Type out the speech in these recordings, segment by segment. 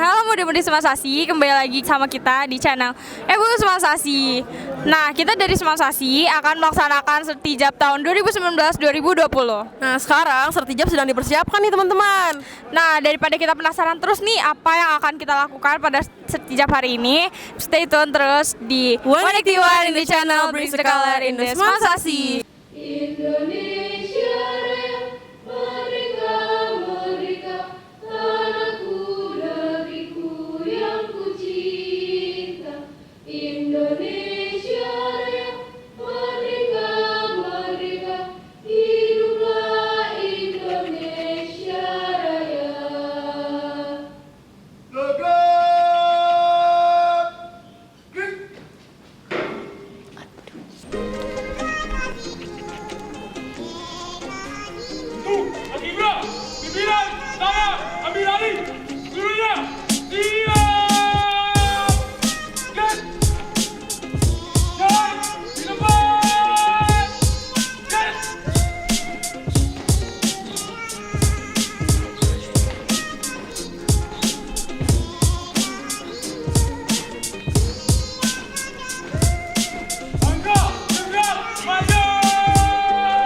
halo muda-mudi Semasasi, kembali lagi sama kita di channel Ebu Semasasi. Nah, kita dari Semasasi akan melaksanakan Sertijab tahun 2019-2020. Nah, sekarang Sertijab sedang dipersiapkan nih teman-teman. Nah, daripada kita penasaran terus nih apa yang akan kita lakukan pada Sertijab hari ini, stay tune terus di 181 in the channel Brings the Color in the Semasasi. Indonesia Raya, merdeka, merdeka, tanahku, negeriku yang ku cinta. Indonesia Raya, merdeka, merdeka, hiduplah Indonesia Raya. Akibra, pimpinan, saya ambil alih. Seluruhnya, siap! Get! Jalan, di depan! Get! Langkah, tegak, maju! Jalan!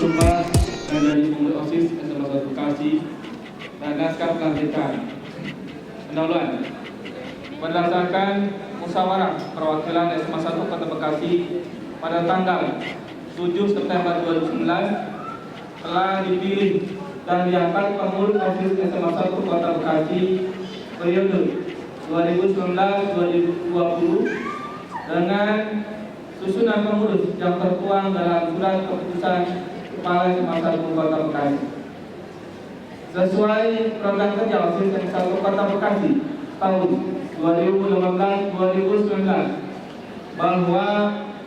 Sumpah dan dari pengurus OSIS SMA 1 Bekasi dan naskah pelantikan. Pendahuluan berdasarkan musyawarah perwakilan SMA 1 Kota Bekasi pada tanggal 7 September 2019 telah dipilih dan diangkat pengurus OSIS SMA 1 Kota Bekasi periode 2019-2020 dengan susunan pengurus yang tertuang dalam surat keputusan Kepala SMA 1 Kota Bekasi. Sesuai program kerja OSIS SMA 1 Kota Bekasi tahun 2018-2019 bahwa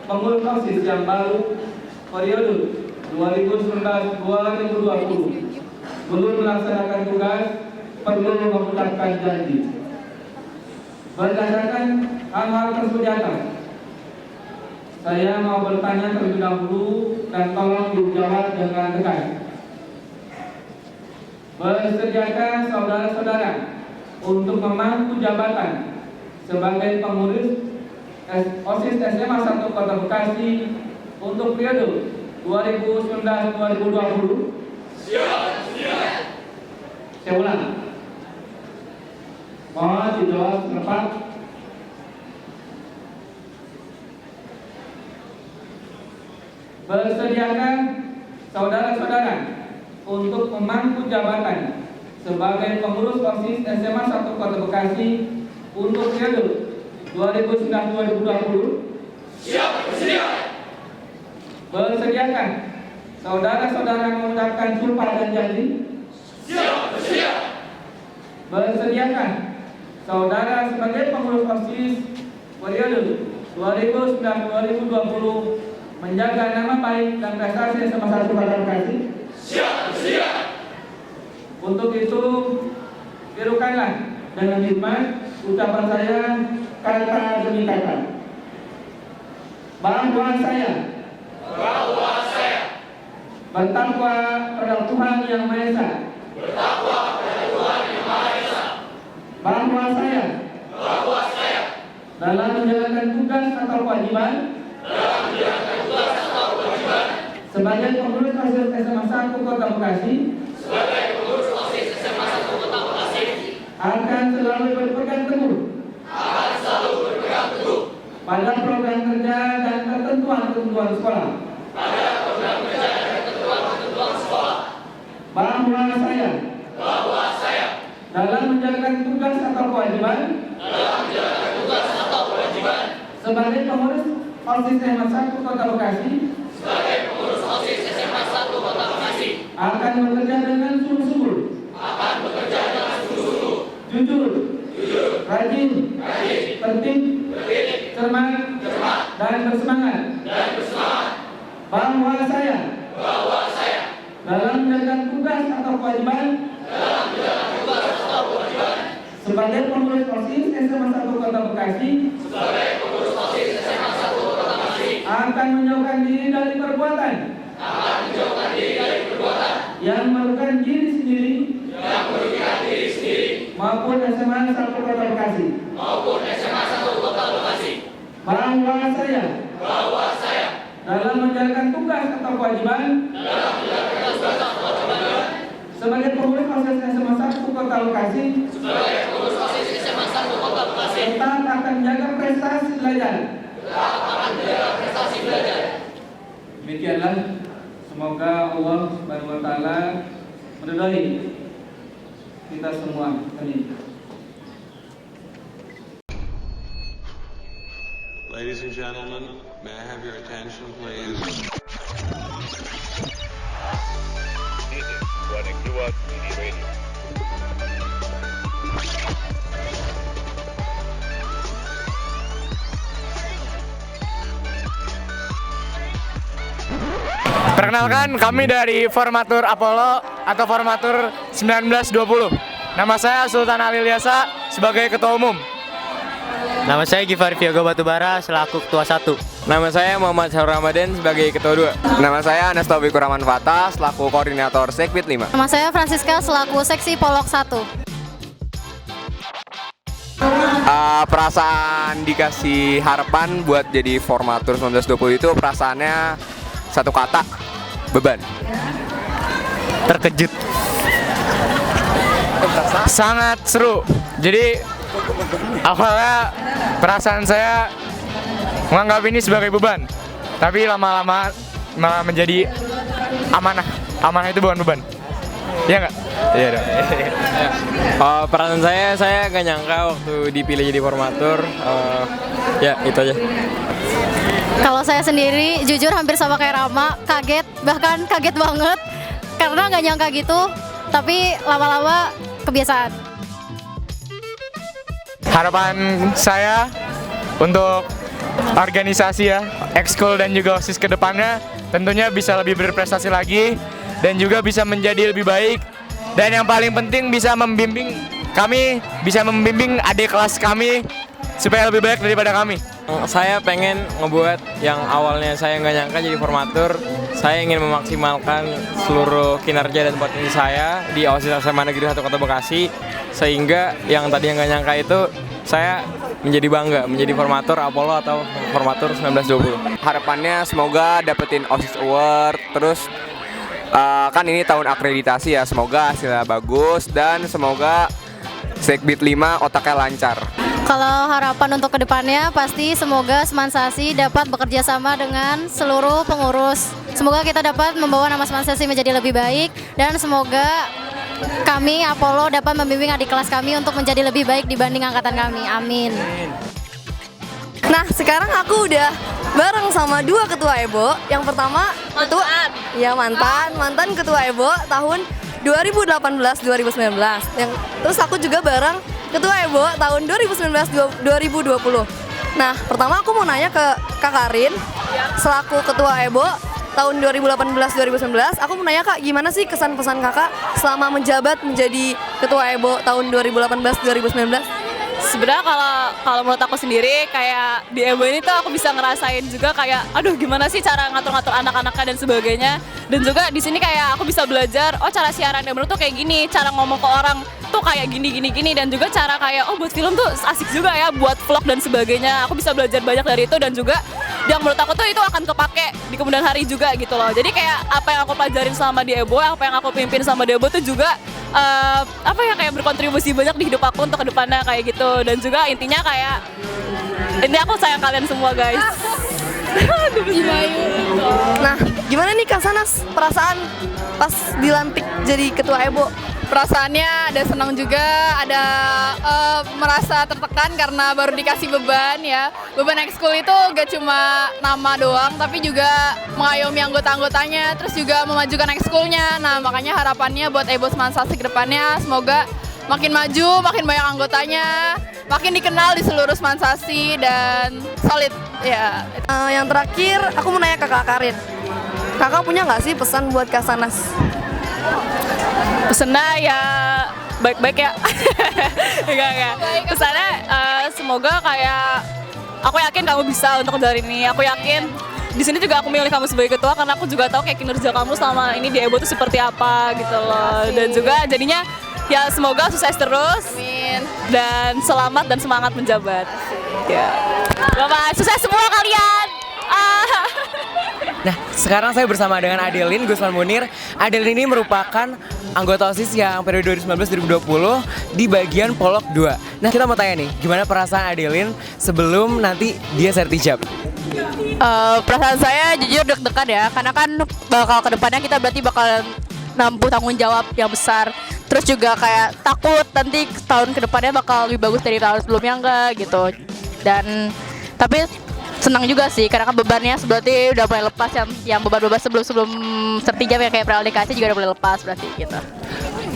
pengurus OSIS yang baru periode 2019-2020 belum melaksanakan tugas perlu mengucapkan janji. Berdasarkan hal-hal tersebut di atas, saya mau bertanya terlebih dahulu dan tolong dijawab dengan tegas. Bersediakah saudara-saudara untuk memangku jabatan sebagai pengurus OSIS SMA 1 Kota Bekasi untuk periode 2019-2020. Saya ulang. Mohon dijawab cepat. Bersediakah saudara-saudara untuk memangku jabatan sebagai pengurus OSIS SMA 1 Kota Bekasi untuk periode 2019-2020? Siap, bersedia. Bersediakah saudara-saudara mengucapkan sumpah dan janji? Siap, bersedia. Bersediakah saudara sebagai pengurus OSIS periode 2019-2020 menjaga nama baik dan prestasi SMA 1 Kota Bekasi? Siap, bersedia. Untuk itu, tirukanlah dengan hikmat ucapan saya kata demi kata. Bahwa saya bertakwa pada Tuhan Yang Maha Esa. Bahwa saya dalam menjalankan tugas atau kewajiban sebagai pengurus OSIS SMA 1 Kota Bekasi akan selalu berpegang teguh pada program kerja dan ketentuan sekolah. Bahwa saya dalam menjalankan tugas atau kewajiban sebagai pengurus OSIS SMA 1 Kota Bekasi akan bekerja dengan sungguh-sungguh, jujur, rajin, tertib, cermat, dan bersemangat. Bahwa saya dalam menjalankan tugas atau kewajiban sebagai pengurus OSIS SMA 1 Kota Bekasi akan menjauhkan diri dari perbuatan yang merugikan diri sendiri maupun SMA 1 Kota Bekasi. Bahwa saya dalam menjalankan tugas atau kewajiban sebagai pengurus OSIS SMA 1 Kota Bekasi tetap akan menjaga prestasi belajar. Demikianlah, semoga Allah Subhanahu wa taala meridhai kita semua. Amin. Ladies and gentlemen, may I have your attention, please? This is Connect Luas Mini Radio. Perkenalkan, kami dari Formatur Apollo atau Formatur 1920. Nama saya Sultan Alilyasa sebagai Ketua Umum. Nama saya Givari Viago Batubara selaku Ketua 1. Nama saya Muhammad Syahrul Ramadan sebagai Ketua 2. Nama saya Anastobi Kuraman Fatah selaku Koordinator Sekbid 5. Nama saya Francisca selaku Seksi Polok 1. Perasaan dikasih harapan buat jadi Formatur 1920 itu perasaannya satu kata, beban. Terkejut. Sangat seru. Jadi awalnya perasaan saya menganggap ini sebagai beban, tapi lama-lama malah menjadi amanah. Amanah itu bukan beban. Iya nggak? Iya dong. Perasaan saya nggak nyangka waktu dipilih jadi formatur. Ya itu aja. Kalau saya sendiri jujur hampir sama kayak Rama, kaget, bahkan kaget banget karena nggak nyangka gitu, tapi lama-lama kebiasaan. Harapan saya untuk organisasi ya, ekskul dan juga OSIS ke depannya tentunya bisa lebih berprestasi lagi dan juga bisa menjadi lebih baik, dan yang paling penting bisa membimbing kami, bisa membimbing adik kelas kami supaya lebih baik daripada kami. Saya pengen ngebuat yang awalnya saya nggak nyangka jadi formatur. Saya ingin memaksimalkan seluruh kinerja dan potensi saya di OSIS SMA Negeri 1 Kota Bekasi, sehingga yang tadi nggak nyangka itu saya menjadi bangga menjadi formatur Apollo atau formatur 1920. Harapannya semoga dapetin OSIS Award, terus kan ini tahun akreditasi ya, semoga hasilnya bagus dan semoga Sekbid 5 otaknya lancar. Kalau harapan untuk kedepannya pasti semoga Semansasi dapat bekerja sama dengan seluruh pengurus. Semoga kita dapat membawa nama Semansasi menjadi lebih baik dan semoga kami Apollo dapat membimbing adik kelas kami untuk menjadi lebih baik dibanding angkatan kami. Amin. Nah, sekarang aku udah bareng sama dua ketua EBO. Yang pertama mantan ketua EBO tahun 2018-2019. Terus aku juga bareng ketua EBO tahun 2019-2020. Nah, pertama aku mau nanya ke Kak Karin, selaku ketua EBO tahun 2018-2019, aku mau nanya Kak, gimana sih kesan-pesan Kakak selama menjabat menjadi ketua EBO tahun 2018-2019? Sebenarnya kalau menurut aku sendiri kayak di EBO ini tuh aku bisa ngerasain juga kayak aduh gimana sih cara ngatur-ngatur anak-anaknya dan sebagainya, dan juga di sini kayak aku bisa belajar cara siaran yang bener tuh kayak gini, cara ngomong ke orang tuh kayak gini, dan juga cara kayak buat film tuh asik juga ya, buat vlog dan sebagainya. Aku bisa belajar banyak dari itu dan juga yang menurut aku tuh itu akan kepake di kemudian hari juga gitu loh. Jadi kayak apa yang aku pelajarin selama di EBO, apa yang aku pimpin sama di EBO tuh juga kayak berkontribusi banyak di hidup aku untuk kedepannya kayak gitu. Dan juga intinya kayak ini aku sayang kalian semua guys. Nah, gimana nih Kak Sanas perasaan pas dilantik jadi ketua EBO? Perasaannya ada senang juga, ada merasa tertekan karena baru dikasih beban ya. Beban ekskul itu gak cuma nama doang, tapi juga mengayomi anggota-anggotanya, terus juga memajukan ekskulnya. Nah, makanya harapannya buat EBO Semansasi ke depannya semoga makin maju, makin banyak anggotanya, makin dikenal di seluruh Semansasi dan solid ya. Yang terakhir, aku mau nanya ke Kak Karin. Kakak punya nggak sih pesan buat Kak Sanas? Pesannya ya baik-baik ya. Enggak. Pesannya semoga kayak aku yakin kamu bisa untuk dari ini. Aku yakin di sini juga aku milih kamu sebagai ketua karena aku juga tahu kayak kinerja kamu selama ini di EBO itu seperti apa gitu loh. Dan juga jadinya ya semoga sukses terus. Amin. Dan selamat dan semangat menjabat. Ya. Bapak, sukses semua kalian. Nah, sekarang saya bersama dengan Adeline Gusman Munir. Adeline ini merupakan anggota OSIS yang periode 2019-2020 di bagian Polok 2. Nah, kita mau tanya nih, gimana perasaan Adeline sebelum nanti dia sertijab? Perasaan saya jujur deg-degan ya, karena kan bakal kedepannya kita berarti bakal nampu tanggung jawab yang besar. Terus juga kayak takut nanti tahun kedepannya bakal lebih bagus dari tahun sebelumnya enggak gitu. Dan tapi senang juga sih karena kan bebannya berarti udah mulai lepas, yang beban-beban sebelum sertijab ya kayak pralikasi juga udah mulai lepas berarti gitu.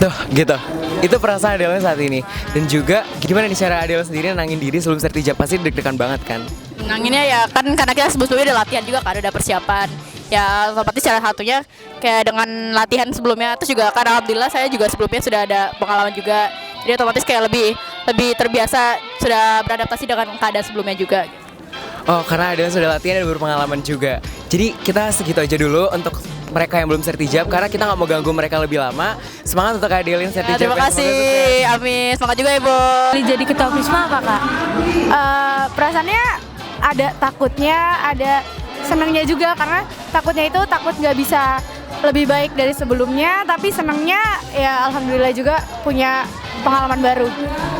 Tuh gitu, itu perasaan Adeline saat ini. Dan juga gimana nih cara Adeline sendiri nenangin diri sebelum sertijab, pasti deg-degan banget kan? Nenanginnya ya kan karena kita sebelumnya udah latihan juga kan, udah persiapan. Ya otomatis salah satunya kayak dengan latihan sebelumnya, terus juga karena alhamdulillah saya juga sebelumnya sudah ada pengalaman juga. Jadi otomatis kayak lebih terbiasa, sudah beradaptasi dengan keadaan sebelumnya juga. Oh, karena Adeline sudah latihan dan berpengalaman juga. Jadi kita segitu aja dulu untuk mereka yang belum sertijab, karena kita nggak mau ganggu mereka lebih lama. Semangat untuk Adeline sertijab. Ya, terima kasih, amin. Semangat juga Ibu. Jadi ketua Prisma apa Kak? Perasaannya ada takutnya, ada senangnya juga, karena takutnya itu takut nggak bisa lebih baik dari sebelumnya, tapi senangnya ya alhamdulillah juga punya pengalaman baru.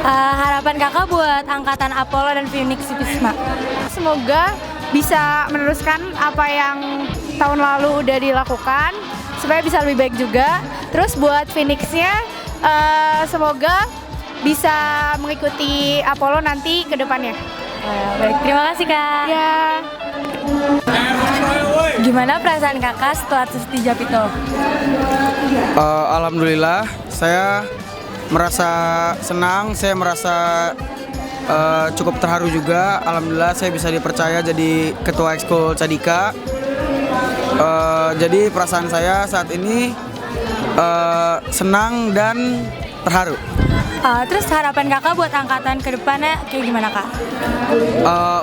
Harapan Kakak buat angkatan Apollo dan Phoenix Prisma? Semoga bisa meneruskan apa yang tahun lalu udah dilakukan supaya bisa lebih baik juga. Terus buat Phoenix-nya semoga bisa mengikuti Apollo nanti ke depannya. Baik, terima kasih Kak. Ya. Gimana perasaan Kakak setelah sertijab itu? Alhamdulillah, saya merasa senang, saya merasa cukup terharu juga. Alhamdulillah saya bisa dipercaya jadi ketua ekskul Cadika. Jadi perasaan saya saat ini senang dan terharu. Terus harapan Kakak buat angkatan ke depannya kayak gimana Kak?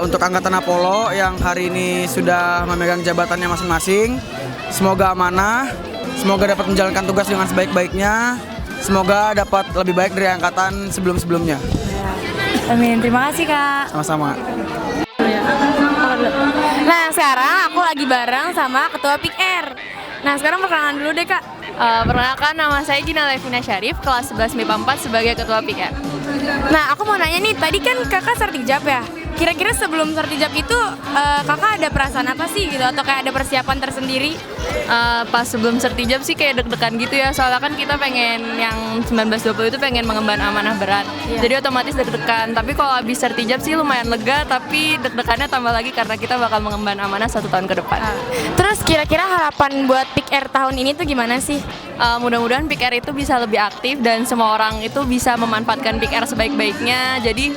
Untuk angkatan Apollo yang hari ini sudah memegang jabatannya masing-masing, semoga amanah, semoga dapat menjalankan tugas dengan sebaik-baiknya, semoga dapat lebih baik dari angkatan sebelum-sebelumnya. Amin. Terima kasih Kak. Sama-sama. Nah sekarang aku lagi bareng sama Ketua PIKR. Nah sekarang perkenalan dulu deh Kak. Perkenalkan, nama saya Gina Levina Syarif, kelas 11 MIPA 4 sebagai Ketua PIKR. Nah aku mau nanya nih, tadi kan kakak sertijab ya. Kira-kira sebelum sertijab itu kakak ada perasaan apa sih gitu? Atau kayak ada persiapan tersendiri? Pas sebelum sertijab sih kayak deg-degan gitu ya, soalnya kan kita pengen yang 1920 itu pengen mengemban amanah berat. Jadi otomatis deg-degan, tapi kalau habis sertijab sih lumayan lega, tapi deg-degannya tambah lagi karena kita bakal mengemban amanah 1 tahun ke depan. Terus kira-kira harapan buat PIKR tahun ini tuh gimana sih? Mudah-mudahan PIKR itu bisa lebih aktif dan semua orang itu bisa memanfaatkan PIKR sebaik-baiknya. Jadi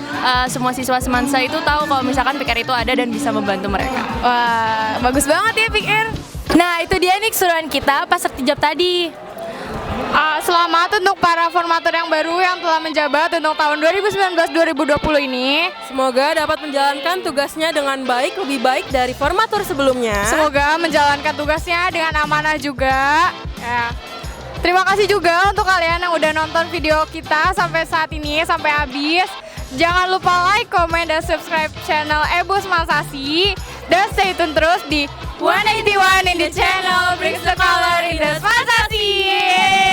semua siswa semansa itu tahu kalau misalkan PIKR itu ada dan bisa membantu mereka. Wah, bagus banget ya PIKR. Nah, itu dia nih keseruan kita pas sertijab tadi. Selamat untuk para formatur yang baru yang telah menjabat untuk tahun 2019-2020 ini. Semoga dapat menjalankan tugasnya dengan baik, lebih baik dari formatur sebelumnya. Semoga menjalankan tugasnya dengan amanah juga. Ya. Terima kasih juga untuk kalian yang udah nonton video kita sampai saat ini, sampai habis. Jangan lupa like, comment, dan subscribe channel Ebus Mansasi. Dan stay tune terus di 181 in the channel brings the color in the Mansasi.